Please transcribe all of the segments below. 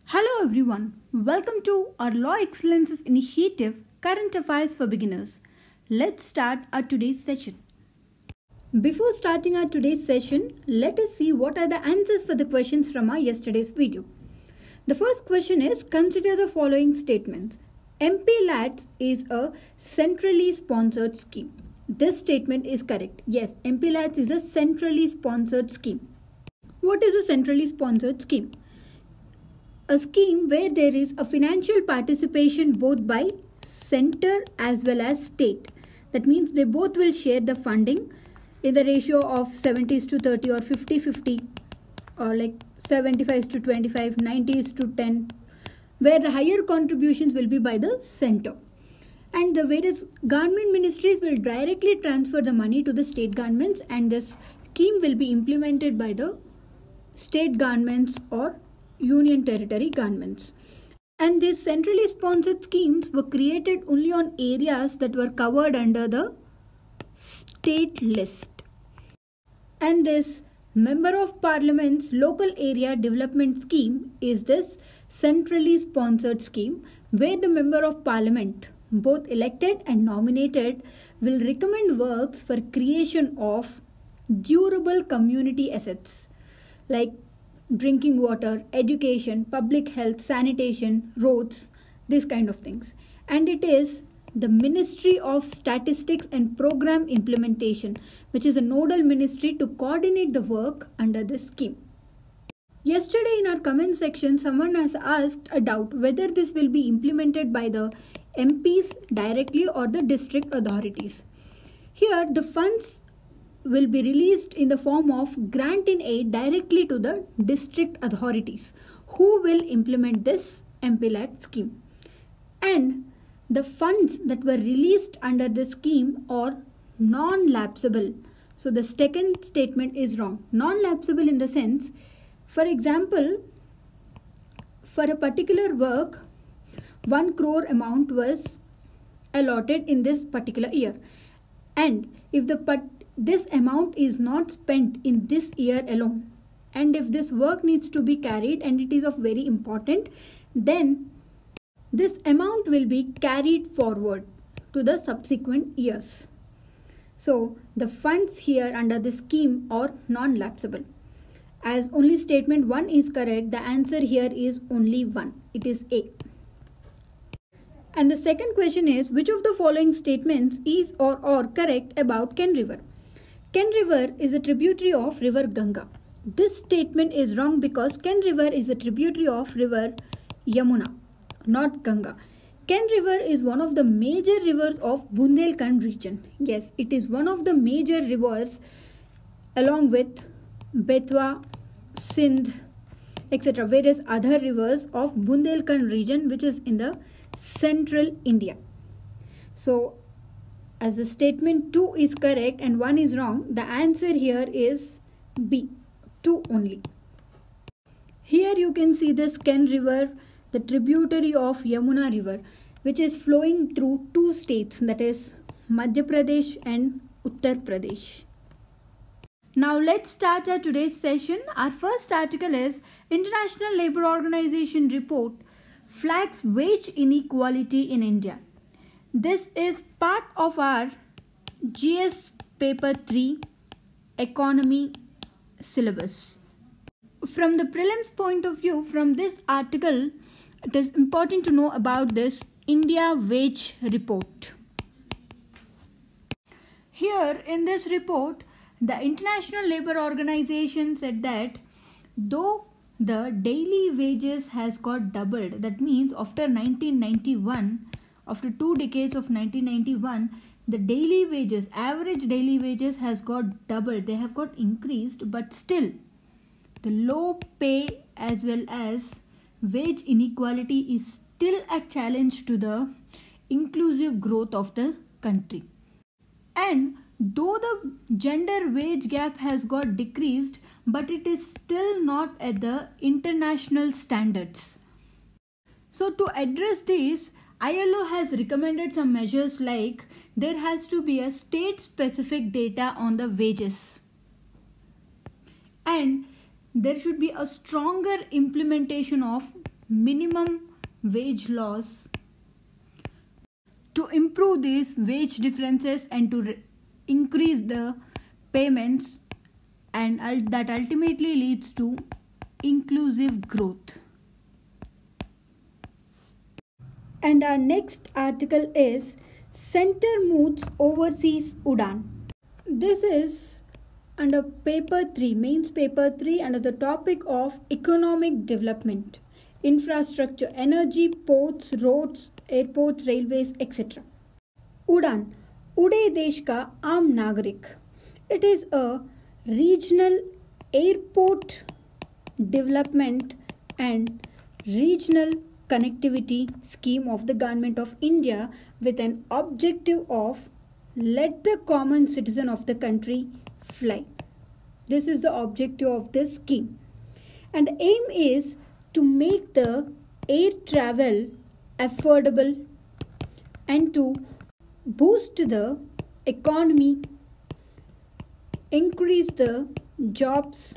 Hello everyone, welcome to our Law Excellences Initiative Current Affairs for Beginners. Let's start our today's session. Before starting our today's session, let us see what are the answers for the questions from our yesterday's video. The first question is, consider the following statements. MPLADS is a centrally sponsored scheme. This statement is correct. Yes, MPLADS is a centrally sponsored scheme. What is a centrally sponsored scheme? A scheme where there is a financial participation both by center as well as state. That means they both will share the funding in the ratio of 70:30 or 50:50 or like 75:25, 90:10, where the higher contributions will be by the center. And the various government ministries will directly transfer the money to the state governments, and this scheme will be implemented by the state governments or union territory governments. And these centrally sponsored schemes were created only on areas that were covered under the state list. And this Member of Parliament's Local Area Development Scheme is this centrally sponsored scheme where the Member of Parliament, both elected and nominated, will recommend works for creation of durable community assets like drinking water, education, public health, sanitation, roads, these kind of things. And it is the Ministry of Statistics and Program Implementation, which is a nodal ministry to coordinate the work under this scheme. Yesterday in our comment section, someone has asked a doubt whether this will be implemented by the MPs directly or the district authorities. Here, the funds will be released in the form of grant in aid directly to the district authorities who will implement this MPLADS scheme. And the funds that were released under this scheme are non-lapsable. So the second statement is wrong. Non-lapsable in the sense, for example, for a particular work, 1 crore amount was allotted in this particular year. And if this amount is not spent in this year alone, and if this work needs to be carried and it is of very important, then this amount will be carried forward to the subsequent years. So the funds here under this scheme are non-lapsable. As only statement 1 is correct, the answer here is only 1. It is A. And the second question is, which of the following statements is or are correct about Ken River? Ken River is a tributary of River Ganga. This statement is wrong because Ken River is a tributary of River Yamuna, not Ganga. Ken River is one of the major rivers of Bundelkhand region. Yes, it is one of the major rivers along with Betwa, Sindh, etc. various other rivers of Bundelkhand region, which is in the central India. So as the statement 2 is correct and 1 is wrong, the answer here is B, 2 only. Here you can see this Ken River, the tributary of Yamuna River, which is flowing through 2 states, that is Madhya Pradesh and Uttar Pradesh. Now let's start our today's session. Our first article is International Labour Organization report flags wage inequality in India. This is part of our GS paper 3 economy syllabus. From the prelims point of view, from this article, it is important to know about this India wage report. Here in this report, the International Labour Organization said that though the daily wages has got doubled, that means after 1991, after 2 decades of 1991, the daily wages, average daily wages has got doubled. They have got increased, but still the low pay as well as wage inequality is still a challenge to the inclusive growth of the country. And though the gender wage gap has got decreased, but it is still not at the international standards. So to address this, ILO has recommended some measures like there has to be a state-specific data on the wages, and there should be a stronger implementation of minimum wage laws to improve these wage differences and to increase the payments, and that ultimately leads to inclusive growth. And our next article is Center Moods Overseas UDAN. This is under paper 3, mains paper 3, under the topic of economic development, infrastructure, energy, ports, roads, airports, railways, etc. UDAN, उड़े देश का आम नागरिक. It is a regional airport development and regional connectivity scheme of the Government of India with an objective of let the common citizen of the country fly. This is the objective of this scheme. And the aim is to make the air travel affordable and to boost the economy, increase the jobs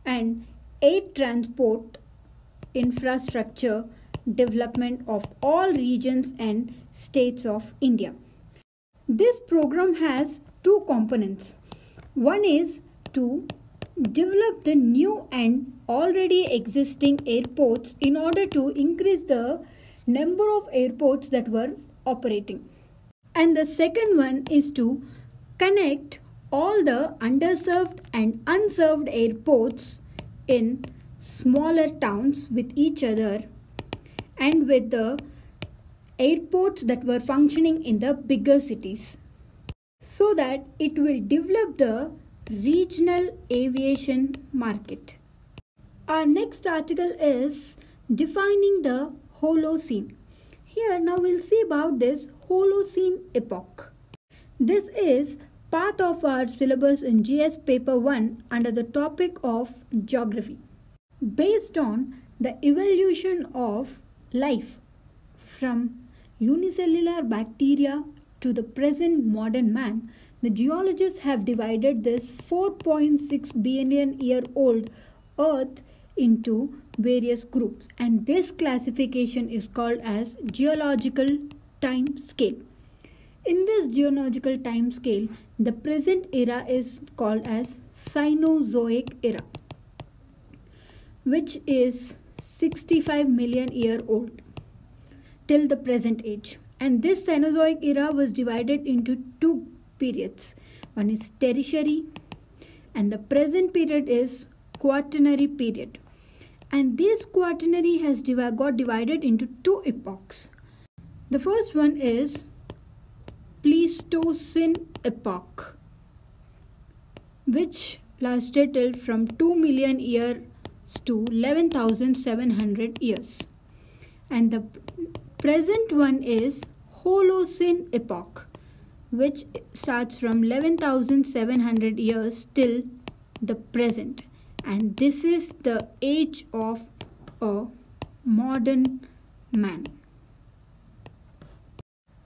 and air transport infrastructure development of all regions and states of India. This program has two components. One is to develop the new and already existing airports in order to increase the number of airports that were operating. And the second one is to connect all the underserved and unserved airports in smaller towns with each other and with the airports that were functioning in the bigger cities, so that it will develop the regional aviation market. Our next article is defining the Holocene. Here now we'll see about this Holocene epoch. This is part of our syllabus in GS paper 1 under the topic of geography. Based on the evolution of life from unicellular bacteria to the present modern man, the geologists have divided this 4.6 billion year old Earth into various groups, and this classification is called as geological time scale. In this geological time scale, the present era is called as Cenozoic era, which is 65 million year old till the present age. And this Cenozoic era was divided into two periods. One is tertiary and the present period is quaternary period. And this quaternary has got divided into two epochs. The first one is Pleistocene epoch, which lasted till from 2 million years to 11,700 years. And the present one is Holocene epoch, which starts from 11,700 years till the present. And this is the age of a modern man.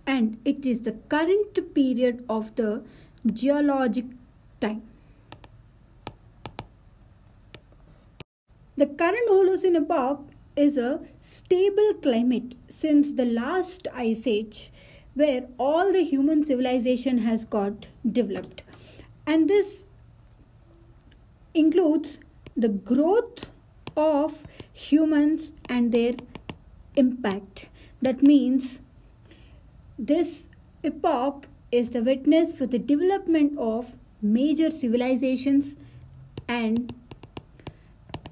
And it is the current period of the geologic time. The current Holocene epoch is a stable climate since the last ice age, where all the human civilization has got developed. And this includes the growth of humans and their impact. That means this epoch is the witness for the development of major civilizations and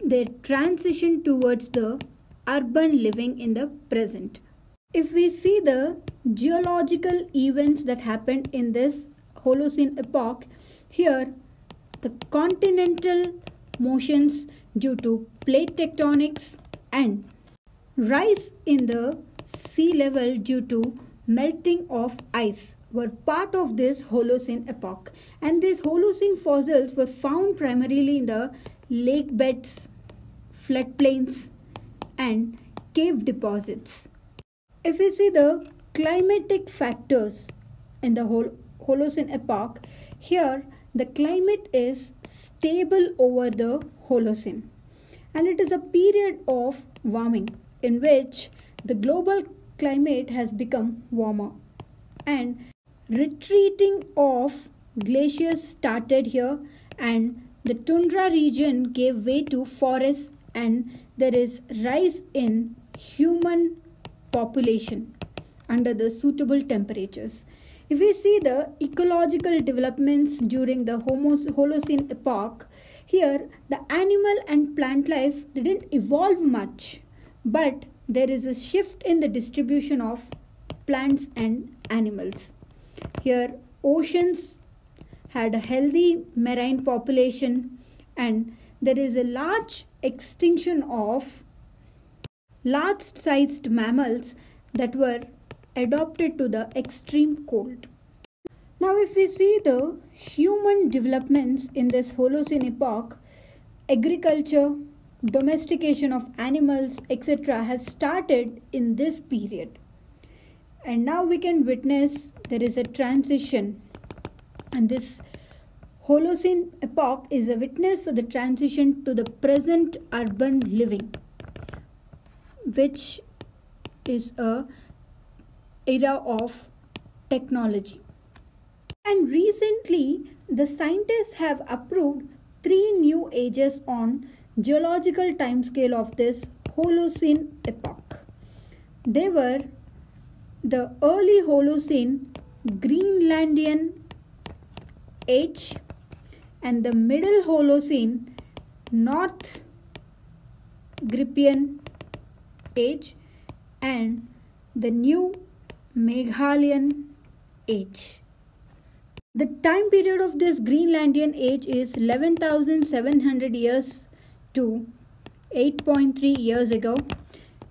their transition towards the urban living in the present. If we see the geological events that happened in this Holocene epoch, here the continental motions due to plate tectonics and rise in the sea level due to melting of ice were part of this Holocene epoch. And these Holocene fossils were found primarily in the lake beds, floodplains and cave deposits. If we see the climatic factors in the Holocene epoch, here the climate is stable over the Holocene, and it is a period of warming. in which the global climate has become warmer and retreating of glaciers started here, and the tundra region gave way to forests, and there is rise in human population under the suitable temperatures. If we see the ecological developments during the Holocene epoch, here the animal and plant life didn't evolve much, but there is a shift in the distribution of plants and animals. Here oceans had a healthy marine population, and there is a large extinction of large-sized mammals that were adapted to the extreme cold. Now if we see the human developments in this Holocene epoch, agriculture, domestication of animals, etc. have started in this period. And now we can witness there is a transition, and this Holocene epoch is a witness for the transition to the present urban living, which is a era of technology. And recently the scientists have approved 3 new ages on geological timescale of this Holocene epoch. They were the early Holocene Greenlandian age and the middle Holocene North Grippian age and the new Meghalayan age. The time period of this Greenlandian age is 11,700 years to 8.3 years ago,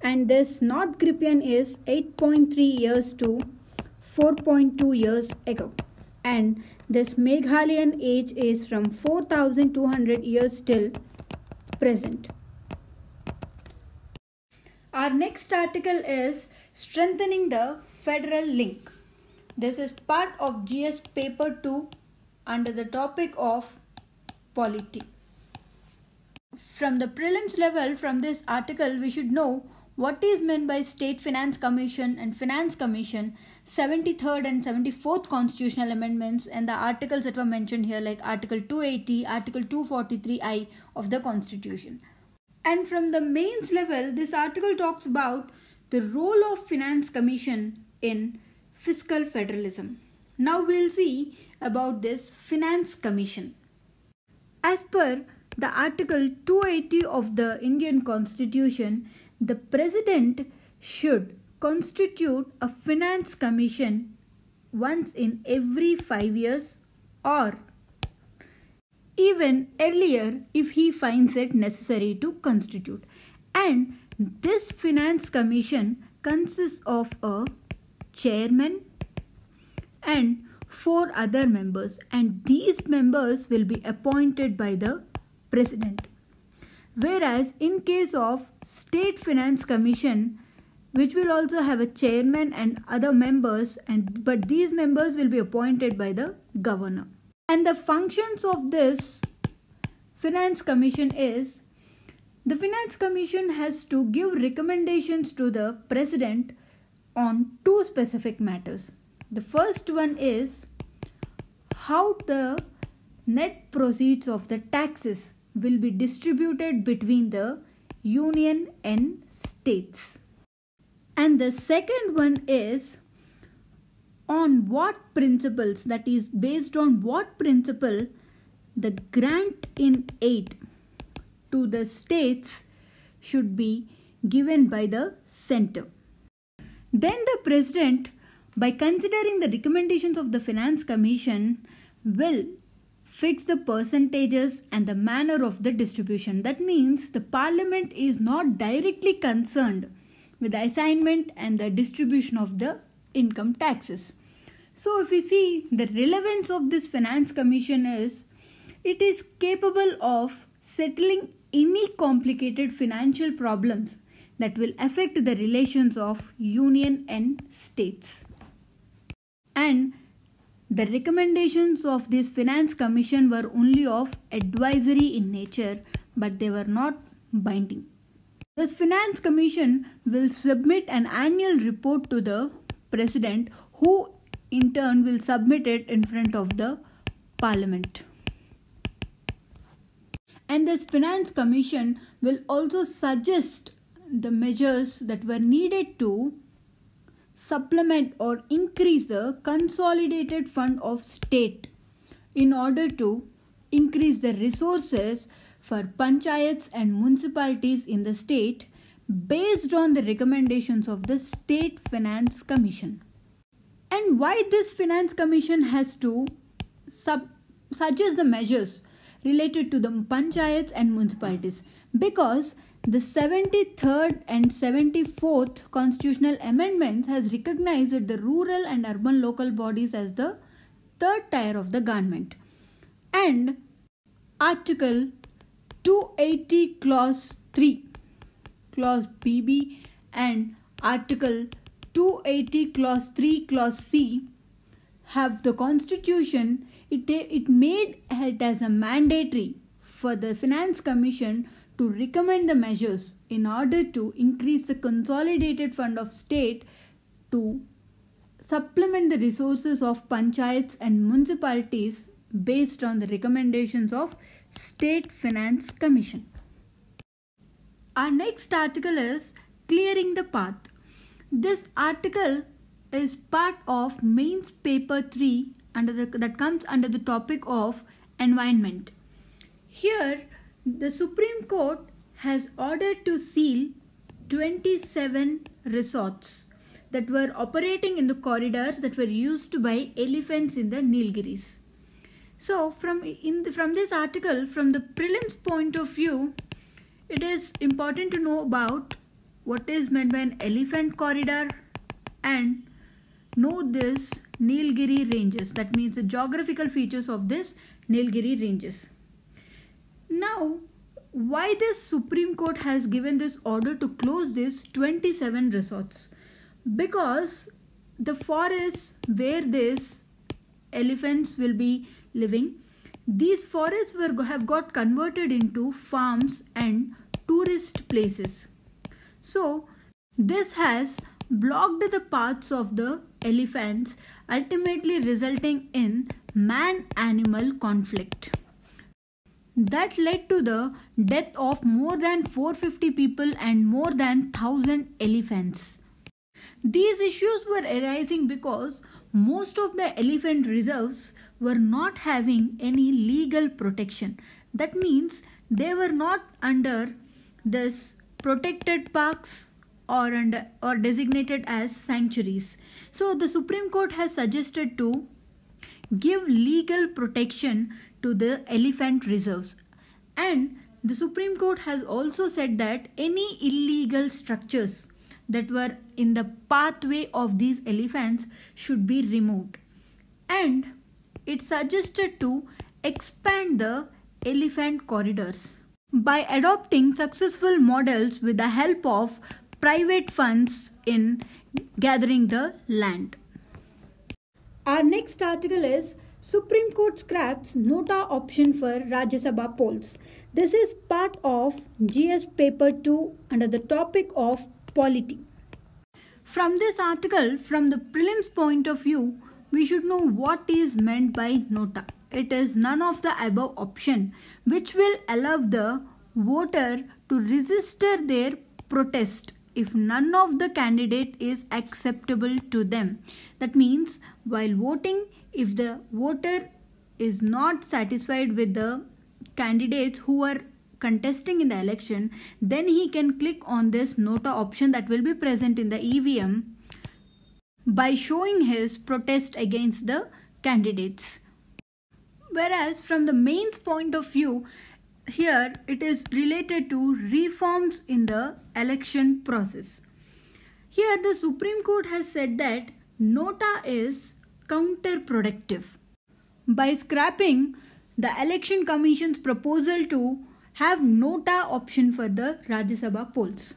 and this North Grippian is 8.3 years to 4.2 years ago, and this Meghalayan age is from 4,200 years till present. Our next article is strengthening the federal link. This is part of GS paper 2 under the topic of polity. From the prelims level, from this article we should know what is meant by State Finance Commission and Finance Commission, 73rd and 74th constitutional amendments, and the articles that were mentioned here like Article 280, Article 243I of the Constitution. And from the mains level, this article talks about the role of Finance Commission in fiscal federalism. Now we'll see about this Finance Commission. As per the Article 280 of the Indian Constitution, the President should constitute a Finance Commission once in every 5 years or even earlier if he finds it necessary to constitute. And this Finance Commission consists of a chairman and 4 other members, and these members will be appointed by the President. Whereas in case of State Finance Commission, which will also have a chairman and other members, but these members will be appointed by the governor. And the functions of this Finance Commission is, the Finance Commission has to give recommendations to the President on 2 specific matters. The first one is how the net proceeds of the taxes will be distributed between the union and states. And the second one is on what principles, that is based on what principle the grant in aid to the states should be given by the center. Then the President, by considering the recommendations of the Finance Commission, will fix the percentages and the manner of the distribution. That means the Parliament is not directly concerned with the assignment and the distribution of the income taxes. So if we see the relevance of this Finance Commission is, it is capable of settling any complicated financial problems that will affect the relations of union and states. And the recommendations of this Finance Commission were only of advisory in nature, but they were not binding. This Finance Commission will submit an annual report to the President, who in turn will submit it in front of the Parliament. And this Finance Commission will also suggest the measures that were needed to supplement or increase the consolidated fund of state in order to increase the resources for panchayats and municipalities in the state based on the recommendations of the State Finance Commission. And why this Finance Commission has to suggest the measures related to the panchayats and municipalities? Because the 73rd and 74th constitutional amendments has recognized that the rural and urban local bodies as the third tier of the government. And Article 280 Clause 3, Clause BB, and Article 280 Clause 3, Clause C have the Constitution, it made it as a mandatory for the Finance Commission to recommend the measures in order to increase the consolidated fund of state to supplement the resources of panchayats and municipalities based on the recommendations of State Finance Commission. Our next article is Clearing the Path. This article is part of Mains Paper 3 that comes under the topic of environment. Here, the Supreme Court has ordered to seal 27 resorts that were operating in the corridors that were used by elephants in the Nilgiris. So from this article, from the prelims point of view, it is important to know about what is meant by an elephant corridor and know this Nilgiri ranges. That means the geographical features of this Nilgiri ranges. Now, why this Supreme Court has given this order to close these 27 resorts? Because the forests where these elephants will be living, these forests have got converted into farms and tourist places. So this has blocked the paths of the elephants, ultimately resulting in man-animal conflict. That led to the death of more than 450 people and more than 1,000 elephants. These issues were arising because most of the elephant reserves were not having any legal protection. That means they were not under this protected parks or designated as sanctuaries. So the Supreme Court has suggested to give legal protection to the elephant reserves. And the Supreme Court has also said that any illegal structures that were in the pathway of these elephants should be removed. And it suggested to expand the elephant corridors by adopting successful models with the help of private funds in gathering the land. Our next article is Supreme Court scraps NOTA option for Rajya Sabha polls. This is part of GS paper 2 under the topic of polity. From this article, from the prelims point of view, we should know what is meant by NOTA. It is none of the above option, which will allow the voter to register their protest if none of the candidate is acceptable to them. That means while voting, if the voter is not satisfied with the candidates who are contesting in the election, then he can click on this NOTA option that will be present in the EVM by showing his protest against the candidates. Whereas from the mains point of view, here it is related to reforms in the election process. Here the Supreme Court has said that NOTA is counterproductive by scrapping the Election Commission's proposal to have NOTA option for the Rajya Sabha polls.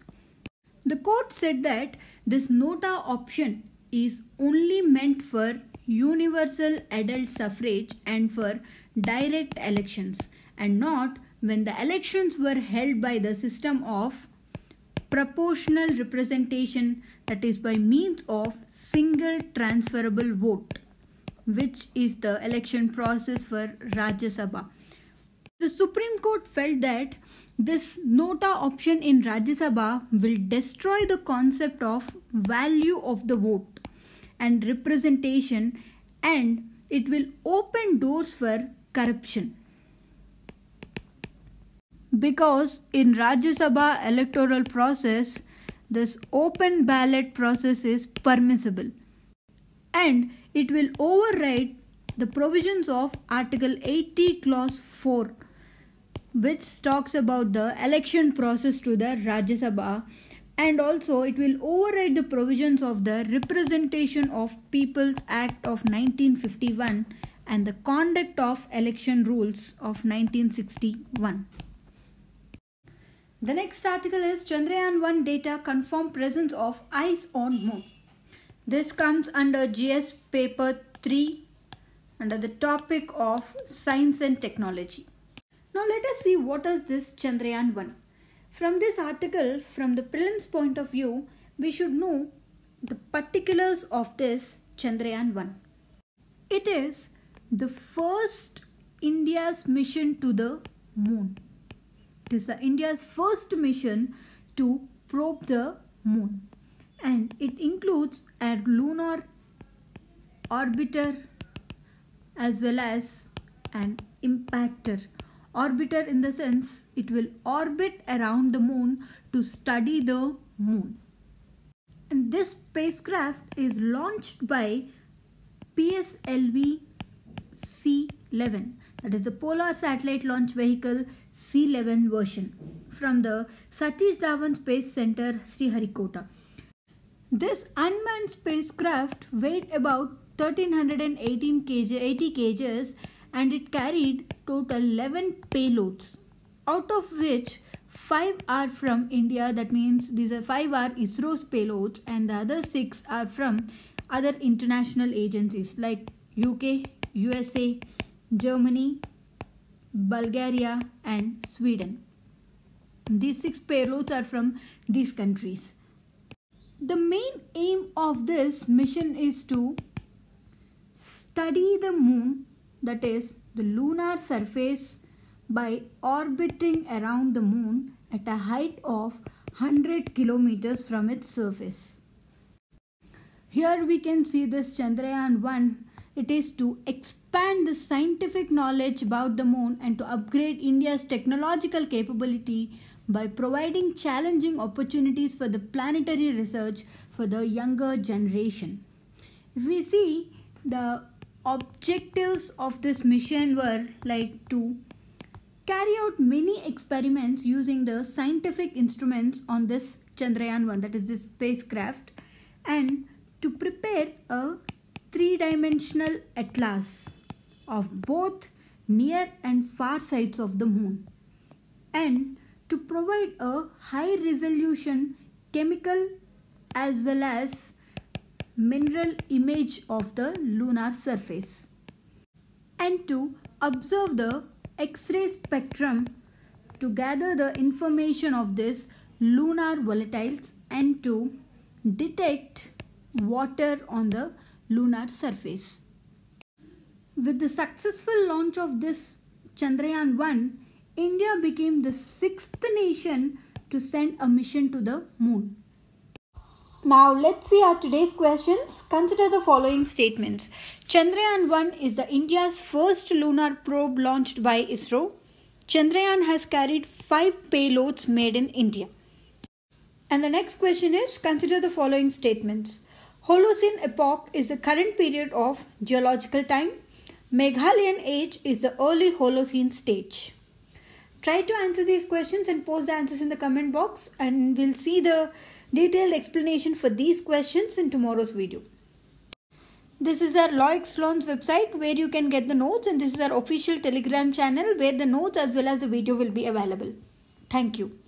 The court said that this NOTA option is only meant for universal adult suffrage and for direct elections, and not when the elections were held by the system of proportional representation, that is by means of single transferable vote, which is the election process for Rajya Sabha. The Supreme Court felt that this NOTA option in Rajya Sabha will destroy the concept of value of the vote and representation, and it will open doors for corruption. Because in Rajya Sabha electoral process, this open ballot process is permissible, and it will override the provisions of Article 80 Clause 4, which talks about the election process to the Rajya Sabha, and also it will override the provisions of the Representation of People's Act of 1951 and the Conduct of Election Rules of 1961. The next article is Chandrayaan-1 data confirm presence of ice on moon. This comes under GS paper 3 under the topic of science and technology. Now let us see what is this Chandrayaan-1. From this article, from the prelims point of view, we should know the particulars of this Chandrayaan-1. It is the first India's mission to the moon. It is India's first mission to probe the moon, and it includes a lunar orbiter as well as an impactor. Orbiter in the sense it will orbit around the moon to study the moon. And this spacecraft is launched by PSLV C-11, that is the Polar Satellite Launch Vehicle C-11 version, from the Satish Dhawan Space Center, Sriharikota. This unmanned spacecraft weighed about 1380 kgs and it carried total 11 payloads, out of which 5 are from India. That means these are 5 are ISRO's payloads and the other 6 are from other international agencies like UK, USA, Germany, Bulgaria and Sweden. These 6 payloads are from these countries. The main aim of this mission is to study the moon, that is the lunar surface, by orbiting around the moon at a height of 100 kilometers from its surface. Here we can see this Chandrayaan-1. It is to expand the scientific knowledge about the moon and to upgrade India's technological capability by providing challenging opportunities for the planetary research for the younger generation. If we see, the objectives of this mission were like to carry out many experiments using the scientific instruments on this Chandrayaan-1, that is this spacecraft, and to prepare a three-dimensional atlas of both near and far sides of the moon, and to provide a high-resolution chemical as well as mineral image of the lunar surface, and to observe the X-ray spectrum to gather the information of this lunar volatiles and to detect water on the lunar surface. With the successful launch of this Chandrayaan-1, India became the 6th nation to send a mission to the moon. Now let's see our today's questions. Consider the following statements. Chandrayaan-1 is the India's first lunar probe launched by ISRO. Chandrayaan has carried 5 payloads made in India. And the next question is, consider the following statements. Holocene epoch is the current period of geological time. Meghalayan age is the early Holocene stage. Try to answer these questions and post the answers in the comment box, and we'll see the detailed explanation for these questions in tomorrow's video. This is our Law Excellence website where you can get the notes, and this is our official Telegram channel where the notes as well as the video will be available. Thank you.